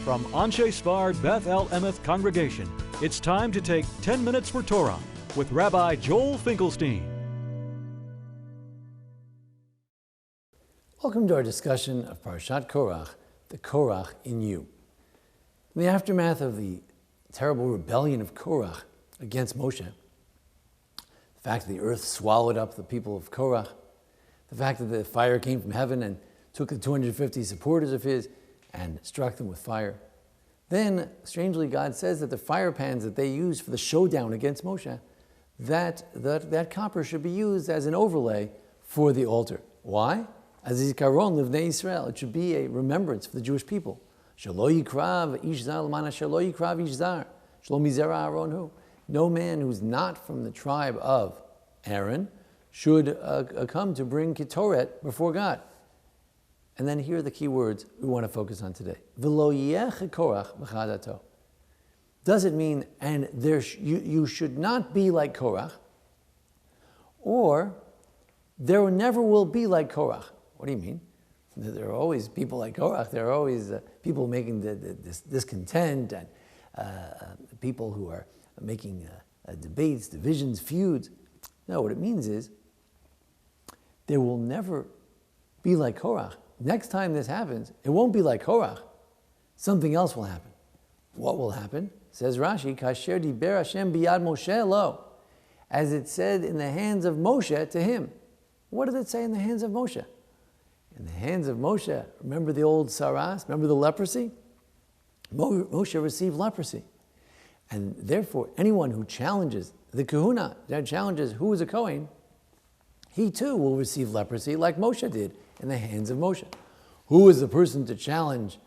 From Anshe Sfard Beth El Emeth Congregation, it's time to take 10 Minutes for Torah with Rabbi Joel Finkelstein. Welcome to our discussion of Parashat Korach, the Korach in you. In the aftermath of the terrible rebellion of Korach against Moshe, the fact that the earth swallowed up the people of Korach, the fact that the fire came from heaven and took the 250 supporters of his and struck them with fire. Then, strangely, God says that the fire pans that they used for the showdown against Moshe, that copper should be used as an overlay for the altar. Why? As zikaron livnei Israel, it should be a remembrance for the Jewish people. Shelo yikrav ish zar l'mana shelo yikrav ish zar. Shelo mizera Aaron hu. No man who's not from the tribe of Aaron should come to bring ketoret before God. And then here are the key words we want to focus on today. V'lo yech Korach b'chadato. Does it mean, and you should not be like Korach, or there never will be like Korach? What do you mean? There are always people like Korach. There are always people making this discontent and people who are making debates, divisions, feuds. No, what it means is there will never be like Korach. Next time this happens, it won't be like Korach. Something else will happen. What will happen? Says Rashi, Kasher diber Hashem biyad Moshe lo. As it said in the hands of Moshe to him. What did it say in the hands of Moshe? In the hands of Moshe, remember the old saras? Remember the leprosy? Moshe received leprosy. And therefore, anyone who challenges the kahuna, that challenges who is a Kohen, he too will receive leprosy like Moshe did in the hands of Moshe. Who is the person to challenge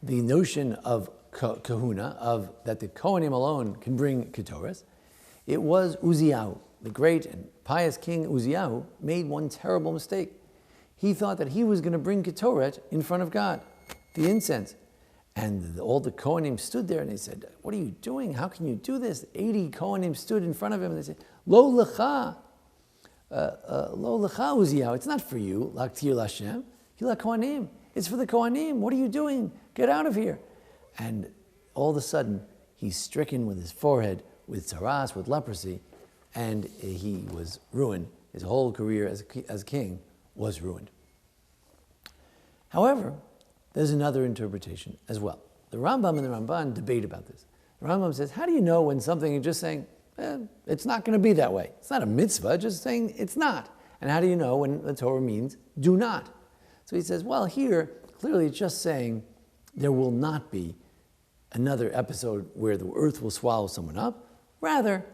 the notion of kahuna, of that the Kohanim alone can bring ketoras? It was Uzziyahu, the great and pious king Uzziyahu, made one terrible mistake. He thought that he was going to bring ketoret in front of God, the incense. And all the Kohanim stood there and they said, what are you doing? How can you do this? 80 Kohanim stood in front of him and they said, Lo lecha, Uzziyahu, it's not for you, laktir l'Hashem, hila Kohanim. It's for the Kohanim. What are you doing? Get out of here. And all of a sudden, he's stricken with his forehead, with saras, with leprosy, and he was ruined. His whole career as king was ruined. However, there's another interpretation as well. The Rambam and the Ramban debate about this. The Rambam says, how do you know when something is just saying, it's not going to be that way? It's not a mitzvah, just saying it's not. And how do you know when the Torah means do not? So he says, well, here, clearly it's just saying there will not be another episode where the earth will swallow someone up. Rather,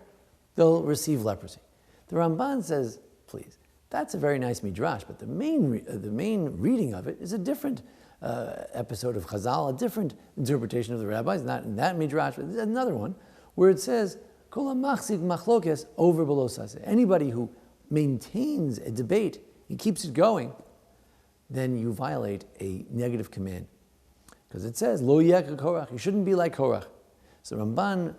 they'll receive leprosy. The Ramban says, please, that's a very nice midrash, but the main reading of it is a different episode of Chazal, a different interpretation of the rabbis, not in that midrash, but there's another one, where it says, Kol ha'machzik machlokes over below saseh. Anybody who maintains a debate, he keeps it going, then you violate a negative command. Because it says, Lo yek Korach, you shouldn't be like Korach. So Ramban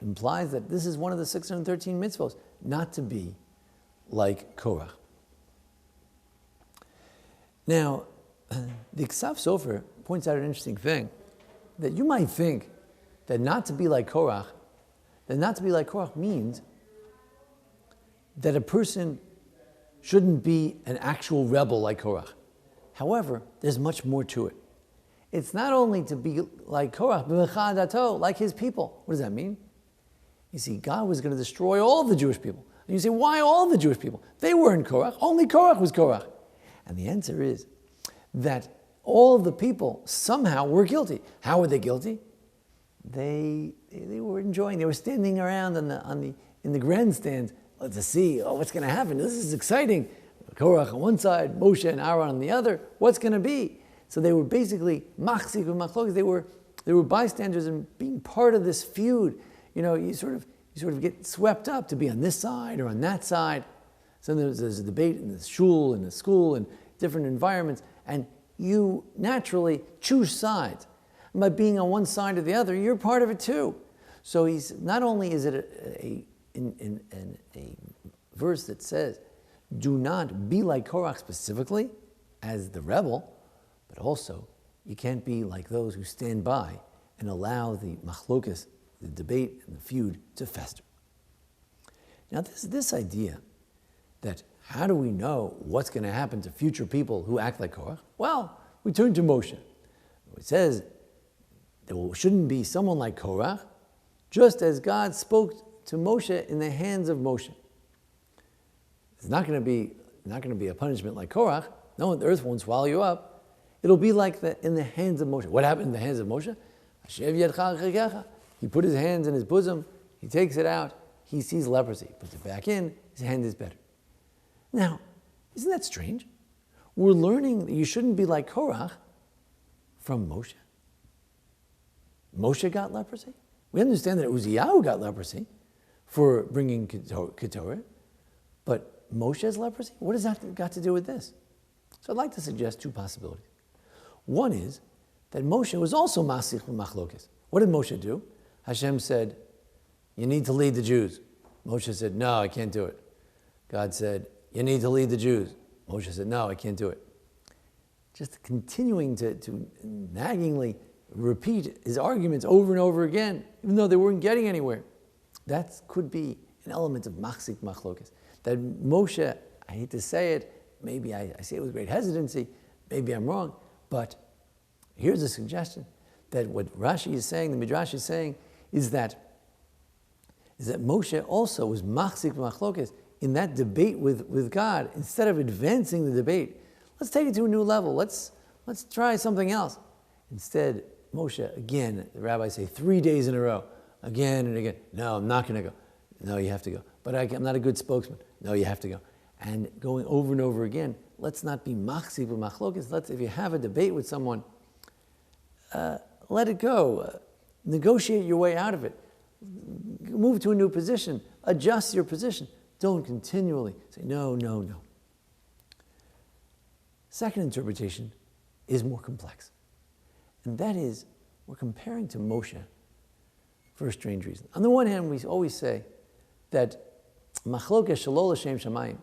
implies that this is one of the 613 mitzvos, not to be like Korach. Now, the Ksaf Sofer points out an interesting thing, that you might think that not to be like Korach, means that a person shouldn't be an actual rebel like Korach. However, there's much more to it. It's not only to be like Korach, but like his people. What does that mean? You see, God was going to destroy all the Jewish people. And you say, why all the Jewish people? They weren't Korach. Only Korach was Korach. And the answer is that all of the people somehow were guilty. How were they guilty? They were enjoying. They were standing around in the grandstand to see, what's going to happen? This is exciting. Korach on one side, Moshe and Aaron on the other. What's going to be? So they were basically machzik and machlokes. They were bystanders and being part of this feud. You know, you sort of get swept up to be on this side or on that side. So there's a debate in the shul, in the school, and different environments, and you naturally choose sides. And by being on one side or the other, you're part of it too. So he's not only is it a verse that says, do not be like Korach specifically as the rebel, but also You can't be like those who stand by and allow the machlokas, the debate and the feud, to fester. Now, this idea that how do we know what's going to happen to future people who act like Korach? Well, we turn to Moshe. It says there shouldn't be someone like Korach, just as God spoke to Moshe in the hands of Moshe. It's not going to be a punishment like Korach. No, the earth won't swallow you up. It'll be like in the hands of Moshe. What happened in the hands of Moshe? He put his hands in his bosom. He takes it out. He sees leprosy. Puts it back in. His hand is better. Now, isn't that strange? We're learning that you shouldn't be like Korach from Moshe. Moshe got leprosy. We understand that Uzziyahu got leprosy for bringing Ketorah, but Moshe has leprosy? What has that got to do with this? So I'd like to suggest two possibilities. One is that Moshe was also masich b'machlokas. What did Moshe do? Hashem said, you need to lead the Jews. Moshe said, no, I can't do it. God said, you need to lead the Jews. Moshe said, no, I can't do it. Just continuing to naggingly repeat his arguments over and over again, even though they weren't getting anywhere. That could be an element of machzik machlokas. That Moshe, I hate to say it, maybe I say it with great hesitancy, maybe I'm wrong, but here's a suggestion that what Rashi is saying, the Midrash is saying, is that Moshe also was machzik machlokas in that debate with God. Instead of advancing the debate, let's take it to a new level. Let's try something else. Instead, Moshe, again, the rabbis say 3 days in a row, again and again. No, I'm not going to go. No, you have to go. But I'm not a good spokesman. No, you have to go. And going over and over again, let's not be machzik b'machlokas. If you have a debate with someone, let it go. Negotiate your way out of it. Move to a new position. Adjust your position. Don't continually say, no, no, no. Second interpretation is more complex. And that is, we're comparing to Moshe for a strange reason. On the one hand, we always say that machlokas shelo l'shem shamayim,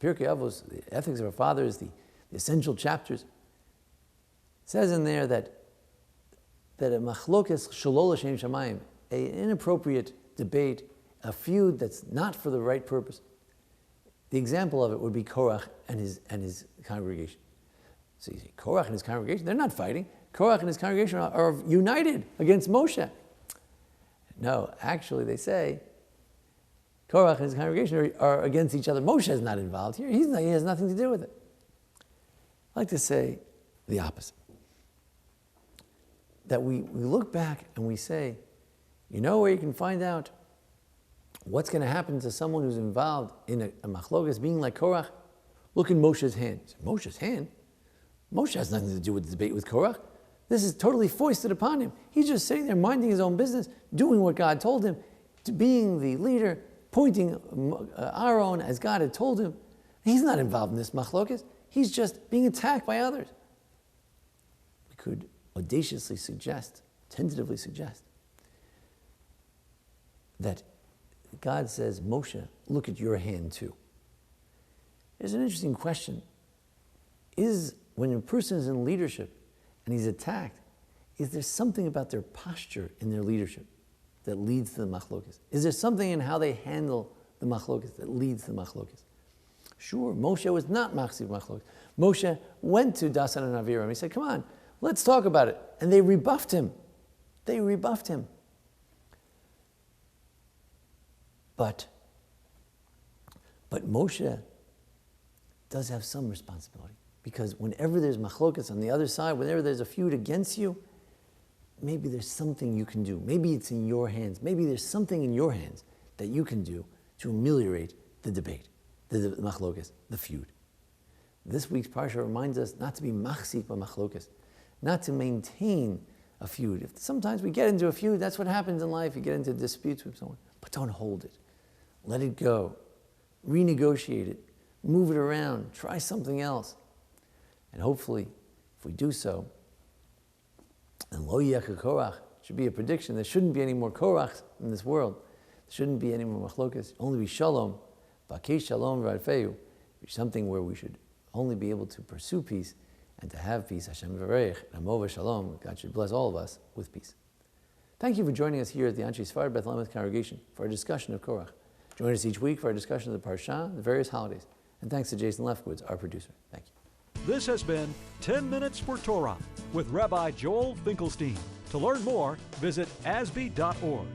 Pirkei Avos, the ethics of our fathers, the essential chapters, it says in there that a machlokas shelo l'shem shamayim, an inappropriate debate, a feud that's not for the right purpose. The example of it would be Korach and his congregation. So you see, Korach and his congregation, they're not fighting. Korach and his congregation are united against Moshe. No, actually they say, Korach and his congregation are against each other. Moshe is not involved here. He has nothing to do with it. I like to say the opposite. That we look back and we say, you know where you can find out what's going to happen to someone who's involved in a machlokas being like Korach? Look in Moshe's hand. Moshe's hand? Moshe has nothing to do with the debate with Korach. This is totally foisted upon him. He's just sitting there minding his own business, doing what God told him, to being the leader, pointing Aaron as God had told him. He's not involved in this machlokas. He's just being attacked by others. We could audaciously suggest, tentatively suggest, that God says, Moshe, look at your hand too. There's an interesting question. When a person is in leadership and he's attacked, is there something about their posture in their leadership that leads to the machlokas? Is there something in how they handle the machlokas that leads to the machlokas? Sure, Moshe was not machzik machlokas. Moshe went to Dasan and Aviram. He said, come on, let's talk about it. And they rebuffed him. But Moshe does have some responsibility, because whenever there's machlokas on the other side, whenever there's a feud against you, maybe there's something you can do. Maybe it's in your hands. Maybe there's something in your hands that you can do to ameliorate the debate, the machlokas, the feud. This week's parsha reminds us not to be machzik b'machlokas, not to maintain a feud. Sometimes we get into a feud, that's what happens in life. You get into disputes with someone, but don't hold it. Let it go. Renegotiate it. Move it around. Try something else. And hopefully, if we do so, and lo yech Korach should be a prediction. There shouldn't be any more Korachs in this world. There shouldn't be any more machlokas. Only be shalom. Bakei shalom v'arfeu. Something where we should only be able to pursue peace and to have peace. Hashem v'reich, Amo v'shalom. God should bless all of us with peace. Thank you for joining us here at the Anshe Sfard Beth Elameth congregation for our discussion of Korach. Join us each week for our discussion of the Parsha, the various holidays. And thanks to Jason Lefkowitz, our producer. Thank you. This has been 10 Minutes for Torah with Rabbi Joel Finkelstein. To learn more, visit ASBEE.org.